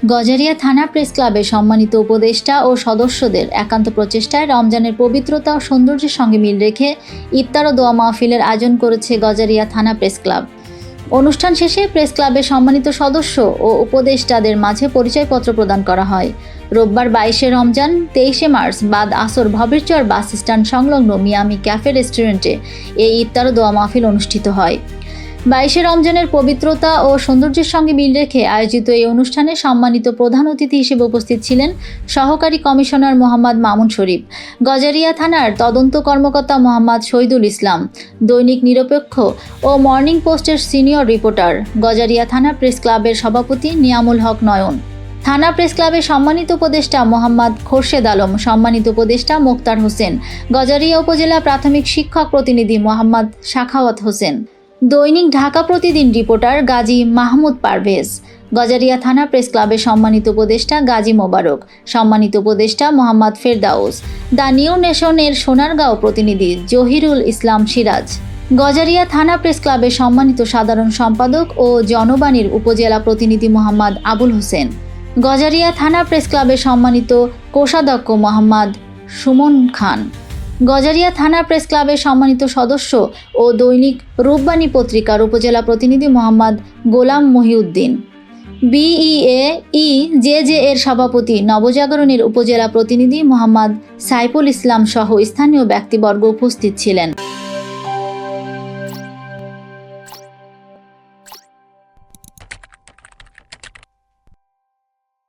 গজারিয়া থানা প্রেস ক্লাবের সম্মানিত উপদেষ্টা ও সদস্যদের একান্ত প্রচেষ্টায় রমজানের পবিত্রতা ও সৌন্দর্যের সঙ্গে মিল রেখে ইফতার ও দোয়া মাহফিলের আয়োজন করেছে গজারিয়া থানা প্রেস ক্লাব। অনুষ্ঠান শেষে প্রেস ক্লাবের সম্মানিত সদস্য ও উপদেষ্টাদের মাঝে পরিচয়পত্র প্রদান করা হয়। রোববার 22শে রমজান 23শে মার্চ বাদ আসর ভবেরচর বাস স্ট্যান্ড সংলগ্ন মিয়ামি ক্যাফে রেস্টুরেন্টে এই ইফতার ও দোয়া মাহফিল অনুষ্ঠিত হয়। 22শে রমজানের পবিত্রতা ও সৌন্দর্যের সঙ্গে মিল রেখে আয়োজিত এই অনুষ্ঠানে সম্মানিত প্রধান অতিথি হিসেবে উপস্থিত ছিলেন সহকারী কমিশনার মোহাম্মদ মামুন শরীফ, গজারিয়া থানার তদন্ত কর্মকর্তা মোহাম্মদ শহীদুল ইসলাম, দৈনিক নিরপেক্ষ ও মর্নিং পোস্টের সিনিয়র রিপোর্টার, গজারিয়া থানা প্রেস ক্লাবের সভাপতি নিয়ামুল হক নয়ন, থানা প্রেস ক্লাবের সম্মানিত উপদেষ্টা মোহাম্মদ খোরশেদ আলম, সম্মানিত উপদেষ্টা মোক্তার হোসেন, গজারিয়া উপজেলা প্রাথমিক শিক্ষক প্রতিনিধি মোহাম্মদ সাখাওয়াত হোসেন, দৈনিক ঢাকা প্রতিদিন রিপোর্টার গাজী মাহমুদ পারভেজ, গজারিয়া থানা প্রেস ক্লাবের সম্মানিত উপদেষ্টা গাজী মোবারক, সম্মানিত উপদেষ্টা মোহাম্মদ ফেরদাউস, দ্য নিউ নেশন এর সোনারগাঁও প্রতিনিধি জহিরুল ইসলাম সিরাজ, গজারিয়া থানা প্রেস ক্লাবের সম্মানিত সাধারণ সম্পাদক ও জনবাণীর উপজেলা প্রতিনিধি মোহাম্মদ আবুল হোসেন, গজারিয়া থানা প্রেস ক্লাবের সম্মানিত কোষাধ্যক্ষ মোহাম্মদ সুমন খান, গজারিয়া থানা প্রেস ক্লাবের সম্মানিত সদস্য ও দৈনিক রূপবাণী পত্রিকার উপজেলা প্রতিনিধি মোহাম্মদ গোলাম মহিউদ্দিন, বিইএ-জে এর সভাপতি নবজাগরণের উপজেলা প্রতিনিধি মোহাম্মদ সাইফুল ইসলাম সহ স্থানীয় ব্যক্তিবর্গ উপস্থিত ছিলেন।